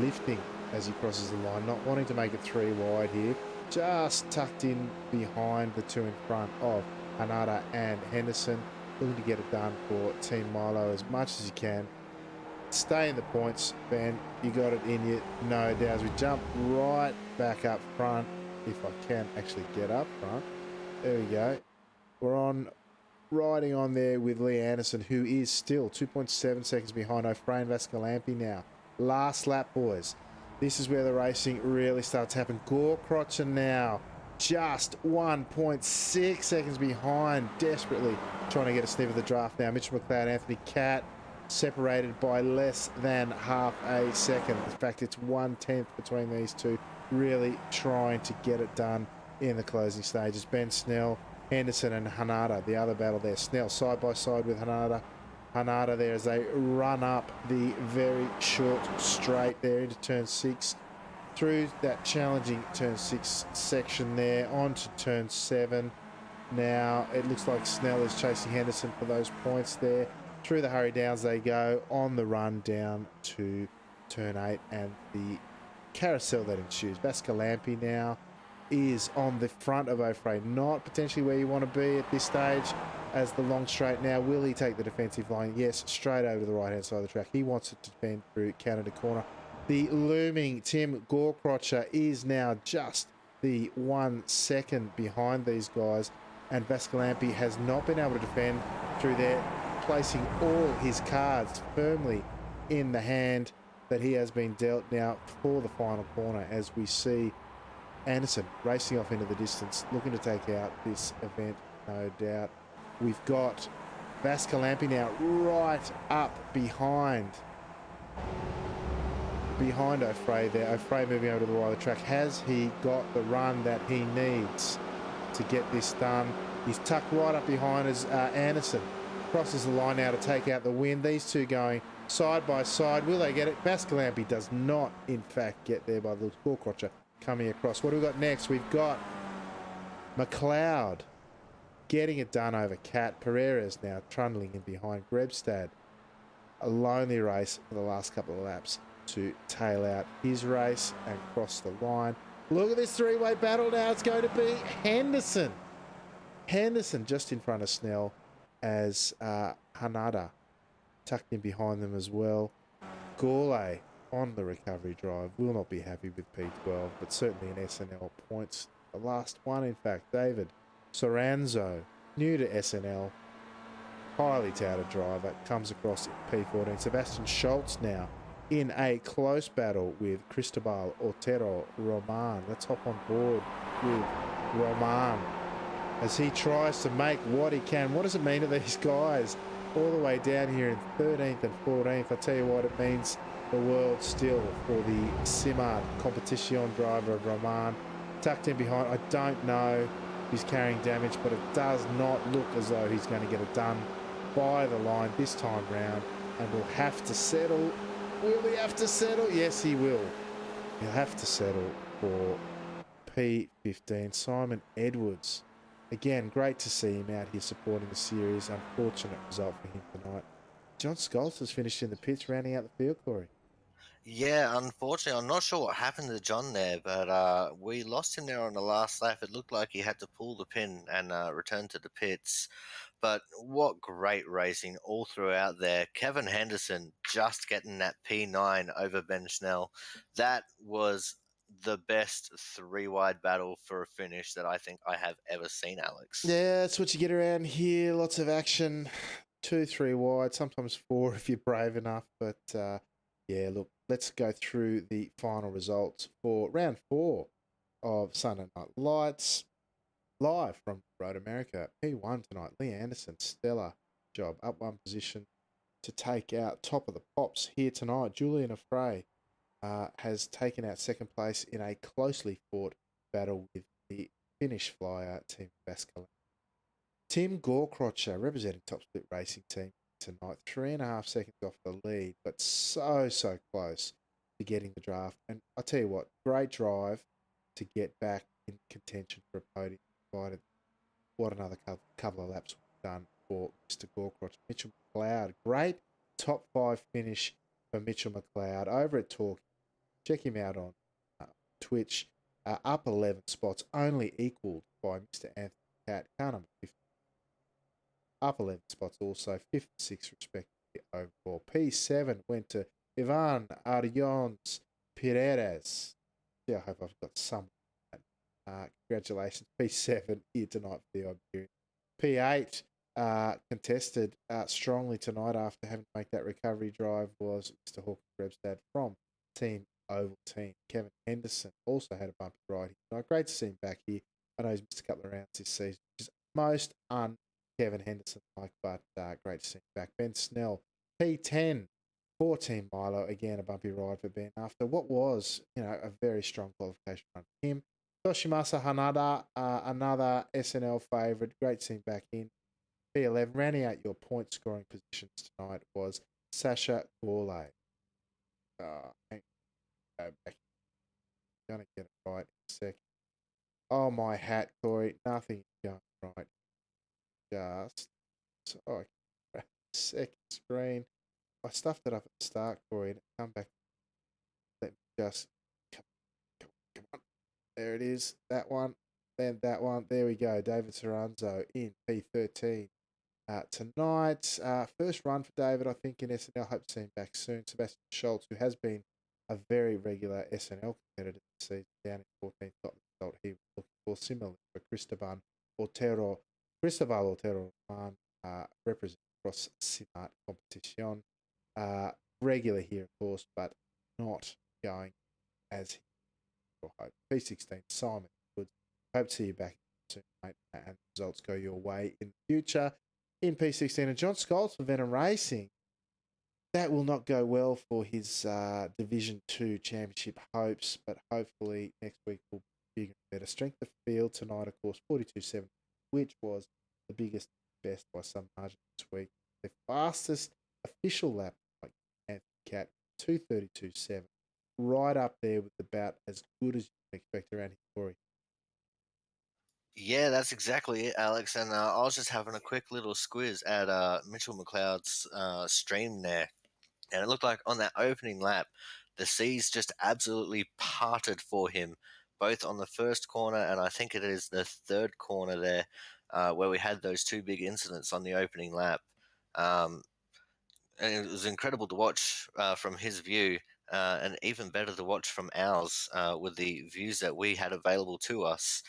lifting as he crosses the line, not wanting to make it 3 wide here, just tucked in behind the 2 in front of Hanada and Henderson, looking to get it done for Team Milo as much as you can. Stay in the points, Ben. You got it in you, no doubt. As we jump right back up front, if I can actually get up front. There we go. We're on, riding on there with Lee Anderson, who is still 2.7 seconds behind O'Fray Vascalampi now. Last lap, boys. This is where the racing really starts to happen. Gorkrotcher now just 1.6 seconds behind, desperately trying to get a sniff of the draft now. Mitchell McLeod, Anthony Catt, separated by less than half a second. In fact, it's 1/10 between these two, really trying to get it done in the closing stages. Ben Snell, Henderson and Hanada, the other battle there. Snell side by side with Hanada. Hanada there as they run up the very short straight there into turn 6. Through that challenging turn 6 section there, onto turn 7. Now it looks like Snell is chasing Henderson for those points there. Through the hurry downs they go, on the run down to turn 8 and the carousel that ensues. Vascalampi now is on the front of O'Fray, not potentially where you want to be at this stage as the long straight. Now will he take the defensive line? Yes, straight over to the right hand side of the track. He wants it to defend through Canada corner. The looming Tim Gorkrotcher is now just the 1 second behind these guys, and Vascalampi has not been able to defend through there, placing all his cards firmly in the hand that he has been dealt now for the final corner, as we see Anderson racing off into the distance, looking to take out this event, no doubt. We've got Vascalampi now right up behind O'Fray there. O'Fray moving over to the right of the track. Has he got the run that he needs to get this done? He's tucked right up behind as Anderson crosses the line now to take out the win. These two going side by side. Will they get it? Vascalampi does not, in fact, get there by the Gorkrotcher coming across. What do we got next? We've got McLeod getting it done over Cat. Pereira's now trundling in behind Grebstad. A lonely race for the last couple of laps to tail out his race and cross the line. Look at this 3-way battle now. It's going to be Henderson. Henderson just in front of Snell as Hanada tucked in behind them as well. Gourlay on the recovery drive will not be happy with P12, but certainly an SNL points. The last one, in fact, David Soranzo, new to SNL, highly touted driver, comes across P14. Sebastian Schultz now in a close battle with Cristobal Otero Roman. Let's hop on board with Roman as he tries to make what he can. What does it mean to these guys all the way down here in 13th and 14th? I tell you what, it means the world still for the Simard competition driver of Roman. Tucked in behind, I don't know if he's carrying damage, but it does not look as though he's going to get it done by the line this time round, and will have to settle. Will he have to settle? Yes, he will. He'll have to settle for P15. Simon Edwards. Again, great to see him out here supporting the series. Unfortunate result for him tonight. John Scholes has finished in the pits, rounding out the field, Corey. Yeah, unfortunately, I'm not sure what happened to John there, but we lost him there on the last lap. It looked like he had to pull the pin and return to the pits. But what great racing all throughout there. Kevin Henderson just getting that P9 over Ben Schnell. That was the best three-wide battle for a finish that I think I have ever seen, Alex. Yeah, that's what you get around here. Lots of action. 2, 3 wide, sometimes 4 if you're brave enough. But yeah, look, let's go through the final results for round 4 of Sunday Night Lights. Live from Road America, P1 tonight. Lee Anderson, stellar job, up one position to take out top of the pops here tonight. Julian Affray has taken out second place in a closely fought battle with the Finnish flyer Team Vascala. Tim Gorcrotcher, representing Top Split Racing Team tonight, 3.5 seconds off the lead, but so close to getting the draft. And I tell you what, great drive to get back in contention for a podium. Provided what another couple of laps we've done for Mr. Gorcrotcher. Mitchell McLeod, great top 5 finish for Mitchell McLeod over at Talk. Check him out on Twitch. Up 11 spots, only equalled by Mr. Anthony Cat, car number 50. Up 11 spots also, 5th and 6th respectively overall. P7 went to Ivan Arions Perez. Yeah, I hope I've got some. Congratulations, P7 here tonight for the Iberian. P8 contested strongly tonight after having to make that recovery drive was Mr. Hawkins Rebstad from Team Oval Team. Kevin Henderson also had a bumpy ride here tonight. Great to see him back here. I know he's missed a couple of rounds this season, which is most Kevin Henderson like, but great to see him back. Ben Snell, P10, 14 Milo, again a bumpy ride for Ben after what was, a very strong qualification run for him. Toshimasa Hanada, another SNL favourite. Great to see him back in. P11, rounding out your point scoring positions tonight was Sasha Gourlay. Hang on, go back. I'm going to get it right in a second. Oh, my hat, Corey. Nothing going right. Just, second screen. I stuffed it up at the start, Corey, and it come back. Let me just, come on. There it is. That one. Then that one. There we go. David Saranzo in P13 tonight. First run for David, I think, in SNL. Hope to see him back soon. Sebastian Schultz, who has been a very regular SNL competitor this season, down in 14th, got the result he was looking for. Similarly for Cristobal Otero represents Cross Simart competition. Regular here, of course, but not going as he hope. P16, Simon Woods. Hope to see you back soon, mate, and results go your way in the future. In P16, and John Scholes for Venom Racing. That will not go well for his Division 2 championship hopes, but hopefully next week will be bigger and better. Strength of field tonight, of course, 42.7, which was the biggest best by some margin this week. The fastest official lap, like Anthony Cat, 2:32.7. Right up there with about as good as you can expect around his story. Yeah, that's exactly it, Alex. And I was just having a quick little squiz at Mitchell McLeod's stream there, and it looked like on that opening lap, the seas just absolutely parted for him, both on the first corner and I think it is the third corner there, where we had those two big incidents on the opening lap. Um, and it was incredible to watch from his view, and even better to watch from ours with the views that we had available to us.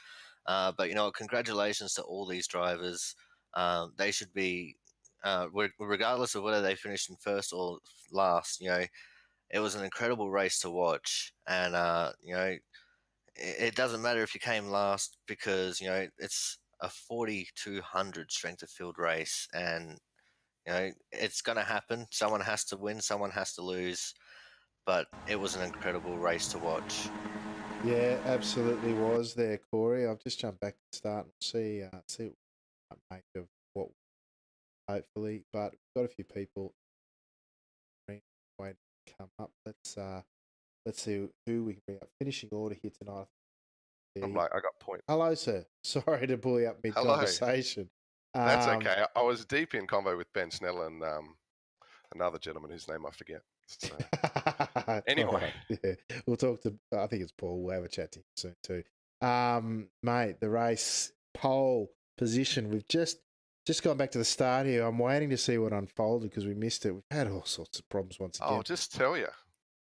But congratulations to all these drivers. They should be, regardless of whether they finished in first or last. It was an incredible race to watch, and it doesn't matter if you came last because it's a 4,200 strength of field race, and it's going to happen. Someone has to win, someone has to lose, but it was an incredible race to watch. Yeah, absolutely was there, Corey. I've just jumped back to the start and see what we make of what hopefully, but we've got a few people waiting to come up. Let's see who we can bring up. Finishing order here tonight. I'm like, I got point. Hello, sir. Sorry to pull you up mid conversation. That's okay. I was deep in convo with Ben Snell and another gentleman whose name I forget. So, anyway, yeah, we'll talk to. I think it's Paul. We'll have a chat to him soon too. Mate, the race pole position. We've just gone back to the start here. I'm waiting to see what unfolded because we missed it. We've had all sorts of problems once again. I'll just tell you.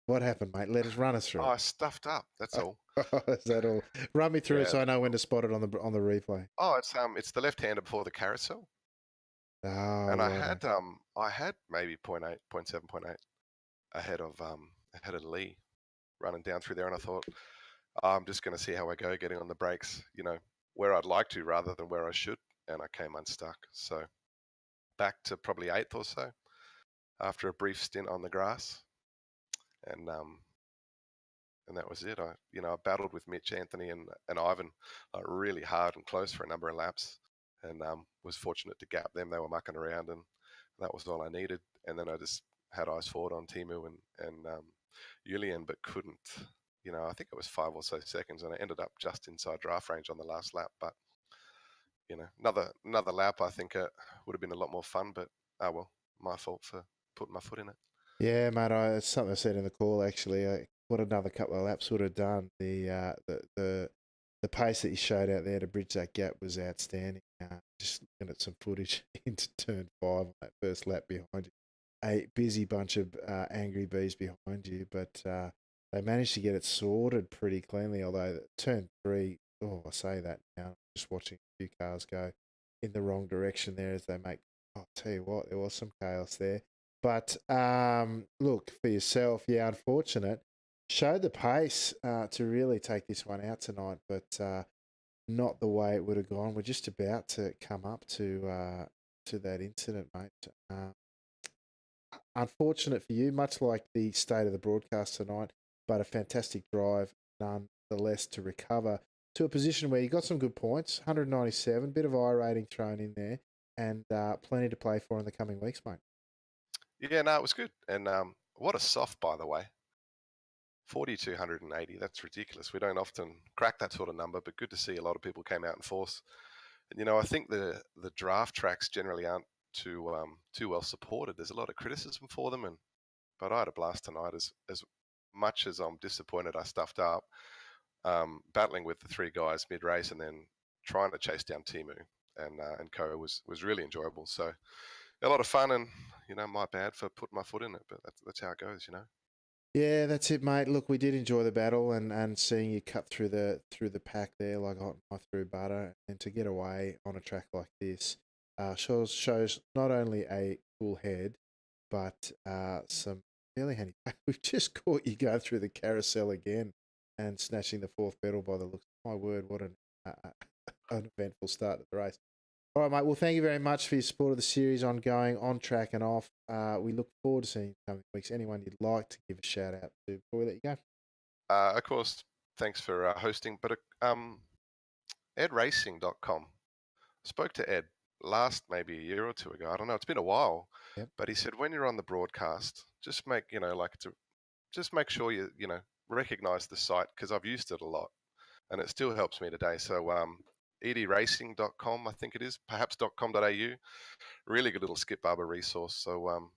What happened, mate? Run us through Oh, I stuffed up. That's all. it. Is that all? Run me through it Yeah. so I know when to spot it on the replay. Oh, it's the left-hander before the carousel, Oh, and right. I had maybe 0.8, 0.7, 0.8 ahead of Lee running down through there, and I thought, I'm just going to see how I go getting on the brakes, where I'd like to rather than where I should, and I came unstuck. So back to probably 8th or so after a brief stint on the grass, and that was it. I battled with Mitch, Anthony, and Ivan really hard and close for a number of laps, and was fortunate to gap them. They were mucking around, and that was all I needed. And then I just had eyes forward on Timu and Julian, but couldn't. I think it was 5 or so seconds, and I ended up just inside draft range on the last lap. But another lap, I think would have been a lot more fun. But well, my fault for putting my foot in it. Yeah, mate. It's something I said in the call actually. What another couple of laps would have done. The pace that you showed out there to bridge that gap was outstanding. Just looking at some footage into turn 5 on that first lap behind you. A busy bunch of angry bees behind you, but they managed to get it sorted pretty cleanly. Although turn 3, I say that now, just watching a few cars go in the wrong direction there as they make. I'll tell you what, there was some chaos there. But look, for yourself, yeah, unfortunate. Showed the pace to really take this one out tonight, but not the way it would have gone. We're just about to come up to that incident, mate. Unfortunate for you, much like the state of the broadcast tonight, but a fantastic drive nonetheless to recover to a position where you got some good points, 197, bit of I rating thrown in there, and plenty to play for in the coming weeks, mate. Yeah, no, it was good. And what a soft, by the way. 4,280. That's ridiculous. We don't often crack that sort of number, but good to see a lot of people came out in force. And I think the draft tracks generally aren't too well supported. There's a lot of criticism for them, but I had a blast tonight. As much as I'm disappointed I stuffed up, battling with the 3 guys mid race and then trying to chase down Timu and Co was really enjoyable. So a lot of fun, and my bad for putting my foot in it, but that's how it goes. Yeah, that's it, mate. Look, we did enjoy the battle and seeing you cut through the pack there like hot knife through butter, and to get away on a track like this shows not only a cool head, but some fairly handy. We've just caught you going through the carousel again and snatching the 4th pedal by the looks. My word, what an eventful start to the race. All right, mate. Well, thank you very much for your support of the series, ongoing, on track and off. We look forward to seeing you coming weeks. Anyone you'd like to give a shout out to before we let you go? Of course, thanks for hosting. But edracing.com. Spoke to Ed last maybe a year or 2 ago. I don't know. It's been a while. Yep. But he said when you're on the broadcast, just make just make sure you recognize the site, because I've used it a lot, and it still helps me today. So edracing.com, I think it is, perhaps .com.au. Really good little Skip Barber resource. So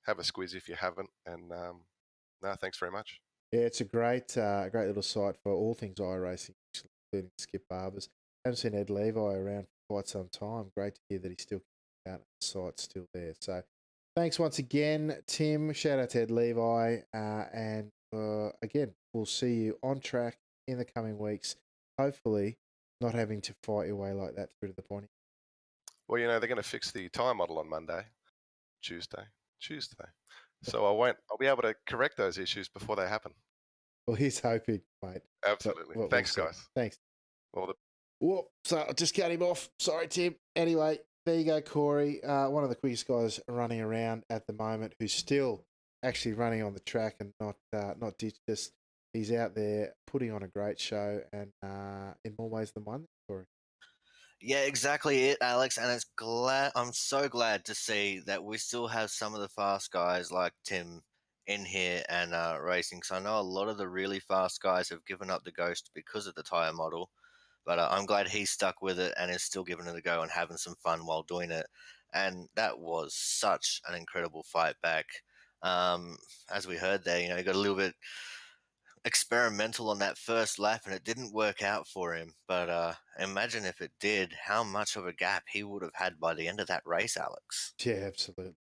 have a squeeze if you haven't. And no, thanks very much. Yeah, it's a great little site for all things iRacing, including Skip Barbers. Haven't seen Ed Levi around for quite some time. Great to hear that he's still out. The site's still there. So thanks once again, Tim. Shout out to Ed Levi. And again, we'll see you on track in the coming weeks. Hopefully, not having to fight your way like that through to the point. Well, they're going to fix the tyre model on Tuesday. So I'll be able to correct those issues before they happen. Well, he's hoping, mate. Absolutely. But Thanks, we'll guys. Thanks. Well, So I just cut him off. Sorry, Tim. Anyway, there you go, Corey. One of the quickest guys running around at the moment, who's still actually running on the track and not ditched us. He's out there putting on a great show, and in more ways than one, Corey. Yeah, exactly it, Alex. And I'm so glad to see that we still have some of the fast guys like Tim in here and racing. Because I know a lot of the really fast guys have given up the ghost because of the tire model. But I'm glad he's stuck with it and is still giving it a go and having some fun while doing it. And that was such an incredible fight back. As we heard there, he got a little bit experimental on that first lap and it didn't work out for him. But imagine if it did, how much of a gap he would have had by the end of that race, Alex. Yeah, absolutely.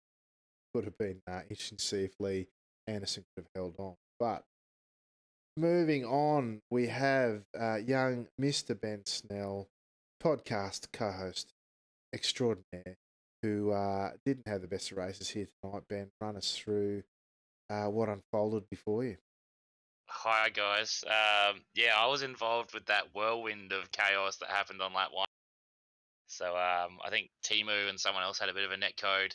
Would have been interesting to see if Lee Anderson could have held on. But moving on, we have young Mr. Ben Snell, podcast co-host extraordinaire, who didn't have the best of races here tonight. Ben, run us through what unfolded before you. Hi guys. Yeah, I was involved with that whirlwind of chaos that happened on lap 1. So I think Timu and someone else had a bit of a net code,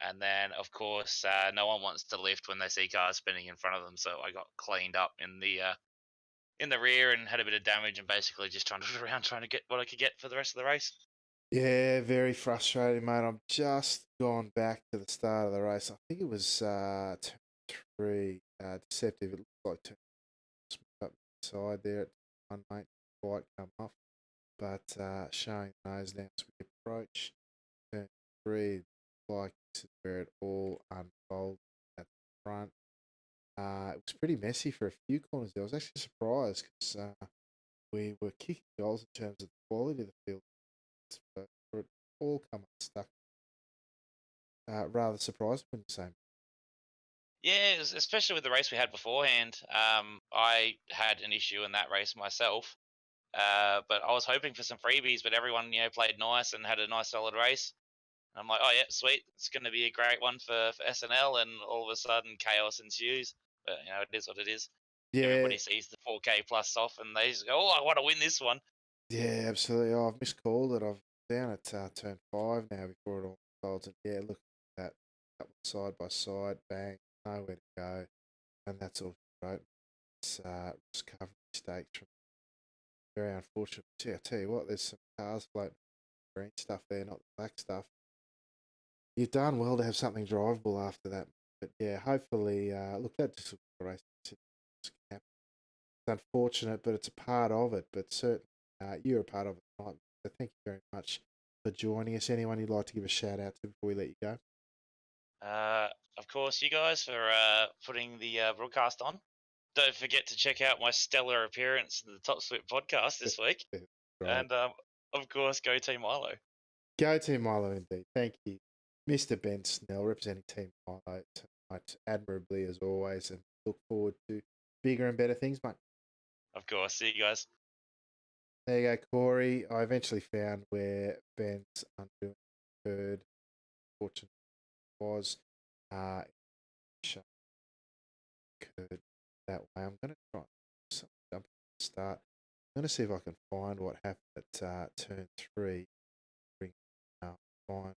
and then of course no one wants to lift when they see cars spinning in front of them. So I got cleaned up in the rear and had a bit of damage, and basically just trying to around trying to get what I could get for the rest of the race. Yeah, very frustrating, mate. I've just gone back to the start of the race. I think it was turn 3, deceptive. It looked like turn up the side there at one, mate. Quite come off, but showing nose now as we approach turn 3, like this is where it all unfolds at the front. It was pretty messy for a few corners there. I was actually surprised because we were kicking goals in terms of the quality of the field. For it all come unstuck. Rather surprised when you say. Yeah, especially with the race we had beforehand. I had an issue in that race myself, but I was hoping for some freebies. But everyone, played nice and had a nice solid race. And I'm like, oh yeah, sweet, it's going to be a great one for SNL. And all of a sudden, chaos ensues. But it is what it is. Yeah, Everybody sees the 4K plus off, and they just go, oh, I want to win this one. yeah, absolutely. Oh, I've miscalled it. I've down at turn 5 now before it all unfolds. And yeah, look at that, couple side by side, bang, nowhere to go, and that's all right. It's recovery mistakes from very unfortunate. I tell you what, there's some cars floating green stuff there, not the black stuff. You've done well to have something drivable after that. But yeah, hopefully, look, that just looks like a race. It's unfortunate, but it's a part of it. But certainly, you're a part of it tonight. So thank you very much for joining us. Anyone you'd like to give a shout out to before we let you go? Of course, you guys for putting the broadcast on. Don't forget to check out my stellar appearance in the Top Split podcast this week. Right. And of course, go Team Milo. Go Team Milo indeed. Thank you. Mr. Ben Snell representing Team Milo tonight admirably as always, and look forward to bigger and better things, mate. Of course. See you guys. There you go, Corey. I eventually found where Ben's undoing occurred. Fortunately, was occurred that way. I'm going to try jump at the start. I'm going to see if I can find what happened at turn 3. Bring find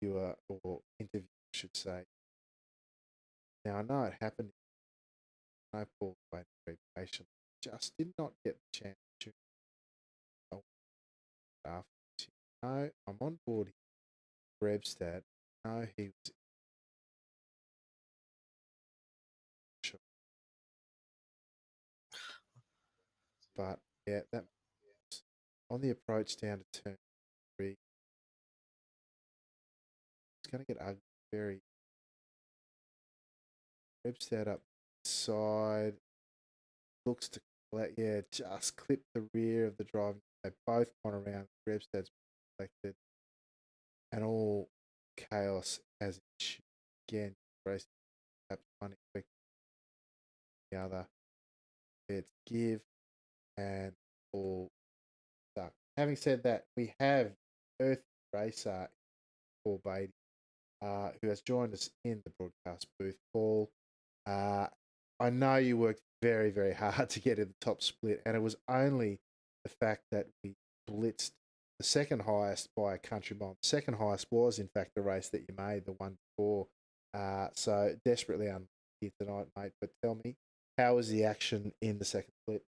viewer or interview, I should say. Now I know it happened. No Paul waiting very patiently. Just did not get the chance to after. No, I'm on board here. Rebstad. No, he was sure. But yeah, that on the approach down to turn 3. It's going to get ugly. Very Rebstad up side. Looks to yeah, just clip the rear of the driving. They both gone around. Rebstad's collected, and all chaos as it should. Again, racing perhaps unexpected. The other, it's give and all stuck. Having said that, we have Earth Racer Paul Beatty, who has joined us in the broadcast booth. Paul, I know you worked very, very hard to get in the top split, and it was only the fact that we blitzed the second highest by a country mile. The second highest was, in fact, the race that you made, the one before. So desperately unlucky here tonight, mate. But tell me, how was the action in the second split?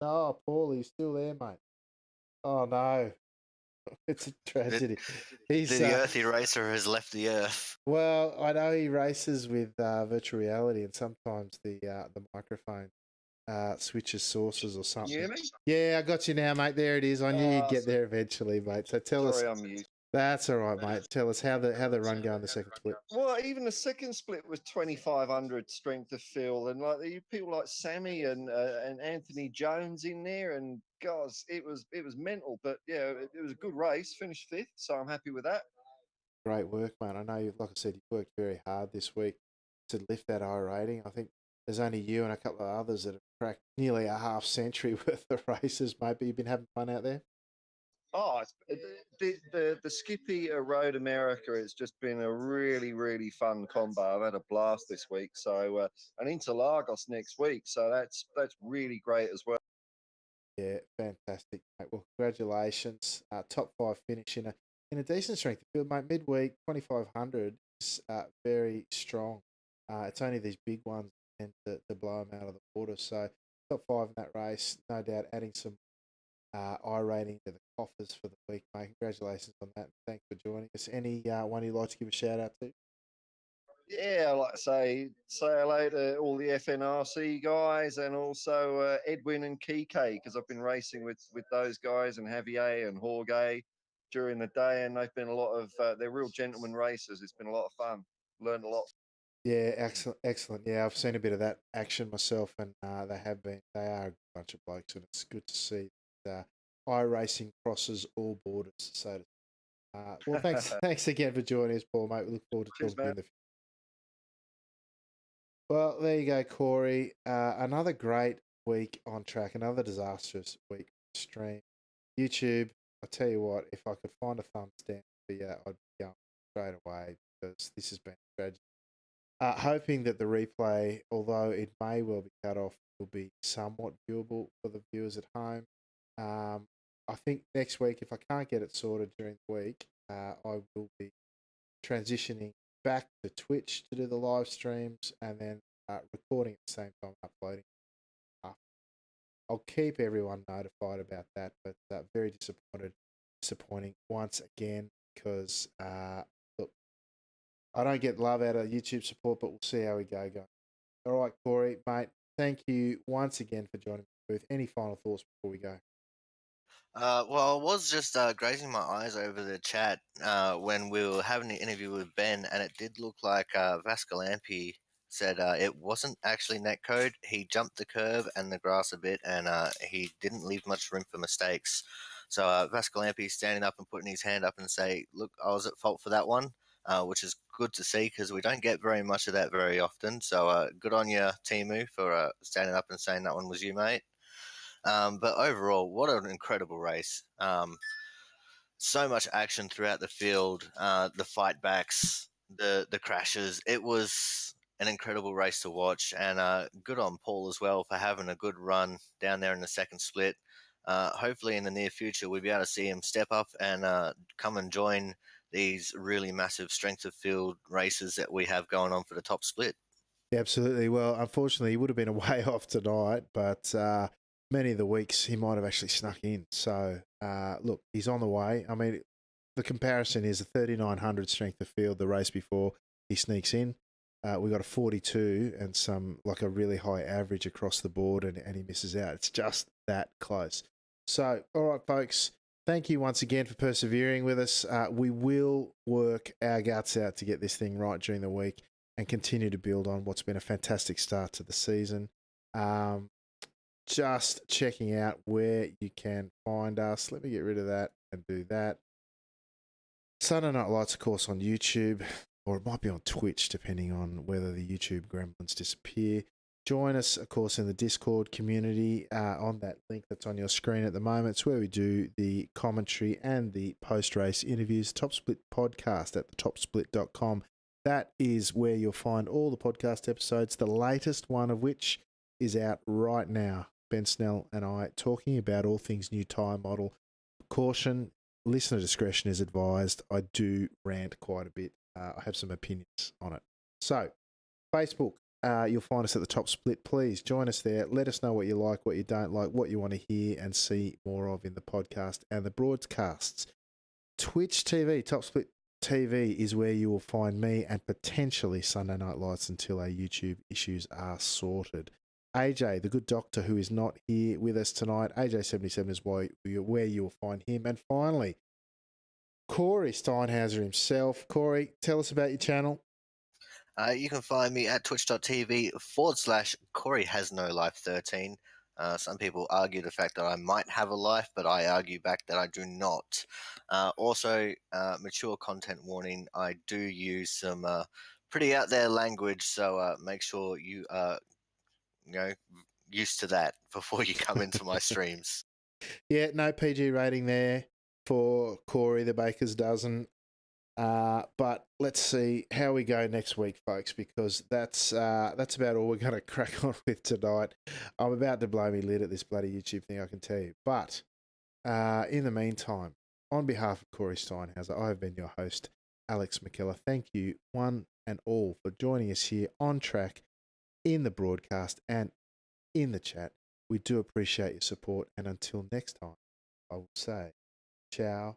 No, Paul, he's still there, mate. Oh, no. It's a tragedy. The Earth Eraser has left the Earth. Well, I know he races with virtual reality, and sometimes the microphone switches sources or something. You hear me? Yeah, I got you now, mate. There it is. I knew you'd get there eventually, mate. So tell us. Sorry, I'm mute. That's all right, mate. Tell us how the run go in the second split. Well, even the second split was 2,500 strength of field, and like people like Sammy and Anthony Jones in there, and gosh, it was mental. But yeah, it was a good race. Finished 5th, so I'm happy with that. great work, mate. I know, like I said, you worked very hard this week to lift that I rating. I think there's only you and a couple of others that have cracked nearly a half century worth of races. Maybe you've been having fun out there. Oh, the Skippy Road America has just been a really, really fun combo. I've had a blast this week. So, and into Lagos next week. So that's really great as well. Yeah, fantastic, mate. Well, congratulations. Top 5 finish in a decent strength of field, mate. Midweek 2500 is very strong. It's only these big ones that tend to blow them out of the water. So top 5 in that race, no doubt, adding some I rating to the coffers for the week, mate. Congratulations on that. Thanks for joining us. Any one you'd like to give a shout out to? Yeah, I like to say hello to all the FNRC guys and also Edwin and Kike, because I've been racing with those guys and Javier and Jorge during the day, and they've been a lot of they're real gentlemen racers. It's been a lot of fun. Learned a lot. Yeah, excellent, excellent. Yeah, I've seen a bit of that action myself, and they are a bunch of blokes, and it's good to see that iRacing crosses all borders. So, well, thanks again for joining us, Paul, mate. We look forward to Cheers, talking to you in man. the future. Well, there you go, Corey. Another great week on track, another disastrous week on stream. YouTube, I tell you what, if I could find a thumbs down for you, I'd be going straight away because this has been a tragedy. Hoping that the replay, although it may well be cut off, will be somewhat viewable for the viewers at home. I think next week, if I can't get it sorted during the week, I will be transitioning back to Twitch to do the live streams and then recording at the same time, uploading. I'll keep everyone notified about that, but very disappointing once again because look, I don't get love out of YouTube support, but we'll see how we go. All right, Corey, mate, thank you once again for joining me. With any final thoughts before we go? Well, I was just grazing my eyes over the chat when we were having the interview with Ben, and it did look like Vascalampi said it wasn't actually netcode. He jumped the curb and the grass a bit, and he didn't leave much room for mistakes. So Vascalampi standing up and putting his hand up and say, "Look, I was at fault for that one," which is good to see because we don't get very much of that very often. So good on you, Timu, for standing up and saying that one was you, mate. But overall, what an incredible race. So much action throughout the field, the fight backs, the crashes. It was an incredible race to watch, and good on Paul as well for having a good run down there in the second split. Hopefully, in the near future, we'll be able to see him step up and come and join these really massive strength of field races that we have going on for the top split. Yeah, absolutely. Well, unfortunately, he would have been away off tonight, but many of the weeks he might have actually snuck in. So, look, he's on the way. I mean, the comparison is a 3,900 strength of field the race before he sneaks in. We got a 42 and a really high average across the board, and he misses out. It's just that close. So, all right, folks, thank you once again for persevering with us. We will work our guts out to get this thing right during the week and continue to build on what's been a fantastic start to the season. Just checking out where you can find us. Let me get rid of that and do that. Sunday Night Lights, of course, on YouTube, or it might be on Twitch, depending on whether the YouTube gremlins disappear. Join us, of course, in the Discord community on that link that's on your screen at the moment. It's where we do the commentary and the post-race interviews. Top Split podcast at thetopsplit.com. That is where you'll find all the podcast episodes, the latest one of which is out right now. Ben Snell and I talking about all things new tyre model. Caution, listener discretion is advised. I do rant quite a bit. I have some opinions on it. So, Facebook, you'll find us at the Top Split. Please join us there. Let us know what you like, what you don't like, what you want to hear and see more of in the podcast and the broadcasts. Twitch TV, Top Split TV is where you will find me and potentially Sunday Night Lights until our YouTube issues are sorted. AJ, the good doctor who is not here with us tonight, AJ77 is where you will find him. And finally, Corey Steinhauser himself. Corey, tell us about your channel. You can find me at twitch.tv/Corey Has No Life 13. Some people argue the fact that I might have a life, but I argue back that I do not. Also, mature content warning, I do use some pretty out there language, so make sure you are used to that before you come into my streams. Yeah, no PG rating there for Corey the Baker's Dozen. But let's see how we go next week, folks, because that's about all we're going to crack on with tonight. I'm about to blow me lid at this bloody YouTube thing, I can tell you. But in the meantime, on behalf of Corey Steinhauser, I have been your host, Alex McKellar. Thank you, one and all, for joining us here on track, in the broadcast, and in the chat. We do appreciate your support. And until next time, I will say, ciao